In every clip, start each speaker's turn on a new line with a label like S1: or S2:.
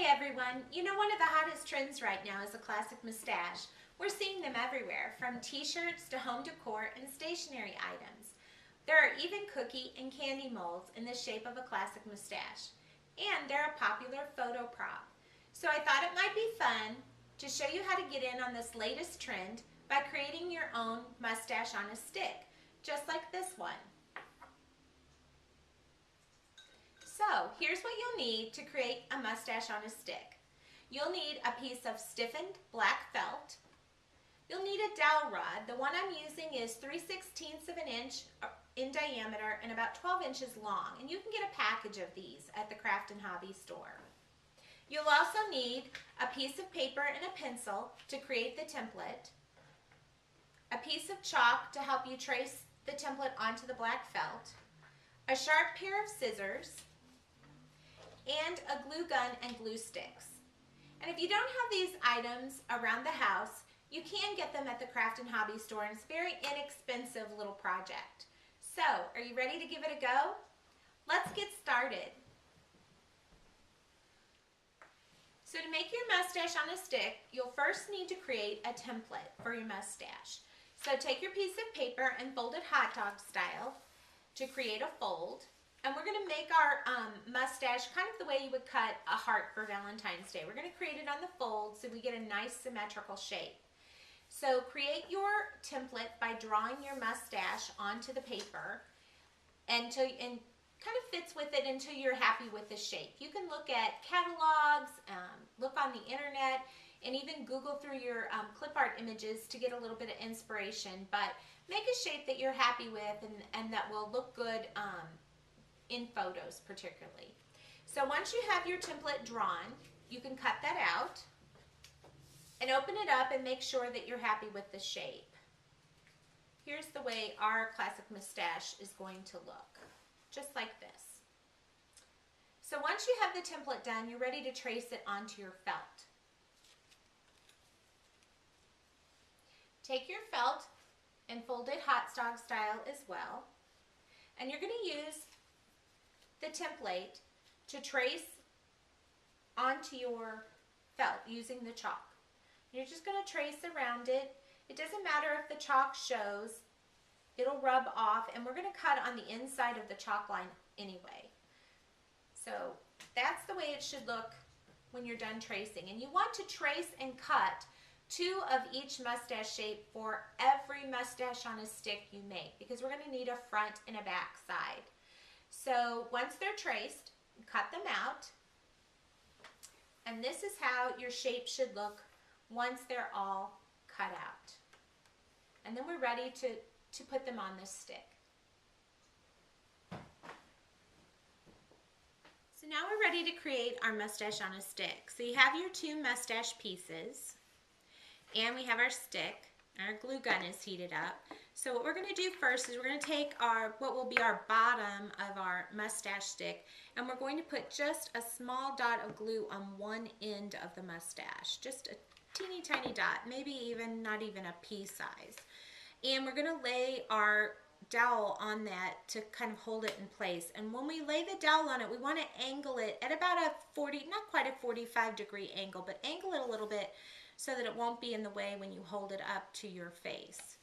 S1: everyone. You know, one of the hottest trends right now is a classic mustache. We're seeing them everywhere, from t-shirts to home decor and stationery items. There are even cookie and candy molds in the shape of a classic mustache. And they're a popular photo prop. So I thought it might be fun to show you how to get in on this latest trend by creating your own mustache on a stick, just like this one. So here's what you'll need to create a mustache on a stick. You'll need a piece of stiffened black felt. You'll need a dowel rod. The one I'm using is 3/16 of an inch in diameter and about 12 inches long. And you can get a package of these at the craft and hobby store. You'll also need a piece of paper and a pencil to create the template, a piece of chalk to help you trace the template onto the black felt, a sharp pair of scissors, and a glue gun and glue sticks. And if you don't have these items around the house, you can get them at the craft and hobby store, and it's a very inexpensive little project. So, are you ready to give it a go? Let's get started. So to make your mustache on a stick, you'll first need to create a template for your mustache. So take your piece of paper and fold it hot dog style to create a fold. And we're going to make our mustache kind of the way you would cut a heart for Valentine's Day. We're going to create it on the fold so we get a nice symmetrical shape. So create your template by drawing your mustache onto the paper and kind of fits with it until you're happy with the shape. You can look at catalogs, look on the internet, and even Google through your clip art images to get a little bit of inspiration. But make a shape that you're happy with and that will look good in photos particularly. So once you have your template drawn, you can cut that out and open it up and make sure that you're happy with the shape. Here's the way our classic mustache is going to look, just like this. So once you have the template done, you're ready to trace it onto your felt. Take your felt and fold it hot dog style as well. And you're going to use the template to trace onto your felt using the chalk. You're just going to trace around it. It doesn't matter if the chalk shows, it'll rub off, and we're going to cut on the inside of the chalk line anyway. So that's the way it should look when you're done tracing. And you want to trace and cut 2 of each mustache shape for every mustache on a stick you make, because we're going to need a front and a back side. So once they're traced, cut them out, and this is how your shape should look once they're all cut out. And then we're ready to put them on this stick. So now we're ready to create our mustache on a stick. So you have your 2 mustache pieces, and we have our stick. Our glue gun is heated up. So what we're going to do first is we're going to take what will be our bottom of our mustache stick, and we're going to put just a small dot of glue on one end of the mustache, just a teeny tiny dot, maybe even not even a pea size. And we're going to lay our dowel on that to kind of hold it in place. And when we lay the dowel on it, we want to angle it at about a 40, not quite a 45-degree angle, but angle it a little bit so that it won't be in the way when you hold it up to your face.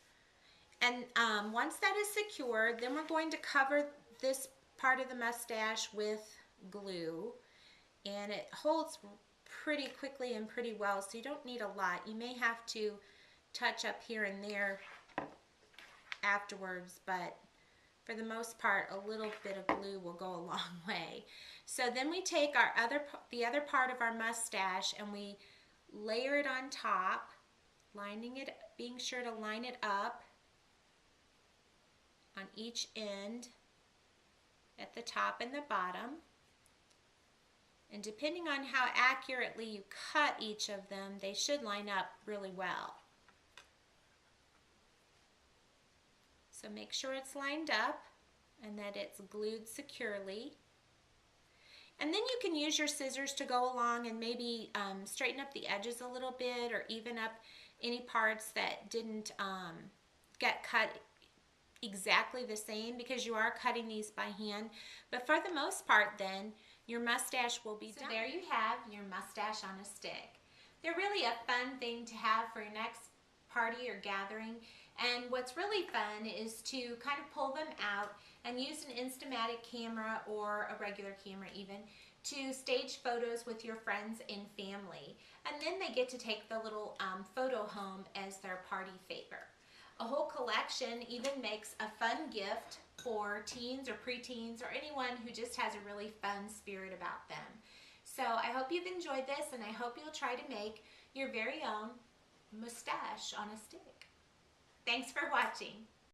S1: And once that is secure, then we're going to cover this part of the mustache with glue, and it holds pretty quickly and pretty well, so you don't need a lot. You may have to touch up here and there afterwards, but for the most part, a little bit of glue will go a long way. So then we take the other part of our mustache and we layer it on top, being sure to line it up on each end at the top and the bottom. And depending on how accurately you cut each of them, they should line up really well. So make sure it's lined up and that it's glued securely. And then you can use your scissors to go along and maybe straighten up the edges a little bit, or even up any parts that didn't get cut exactly the same, because you are cutting these by hand. But for the most part then, your mustache will be done. So there you have your mustache on a stick. They're really a fun thing to have for your next party or gathering. And what's really fun is to kind of pull them out and use an Instamatic camera or a regular camera even to stage photos with your friends and family. And then they get to take the little photo home as their party favor. A whole collection even makes a fun gift for teens or preteens or anyone who just has a really fun spirit about them. So I hope you've enjoyed this, and I hope you'll try to make your very own mustache on a stick. Thanks for watching.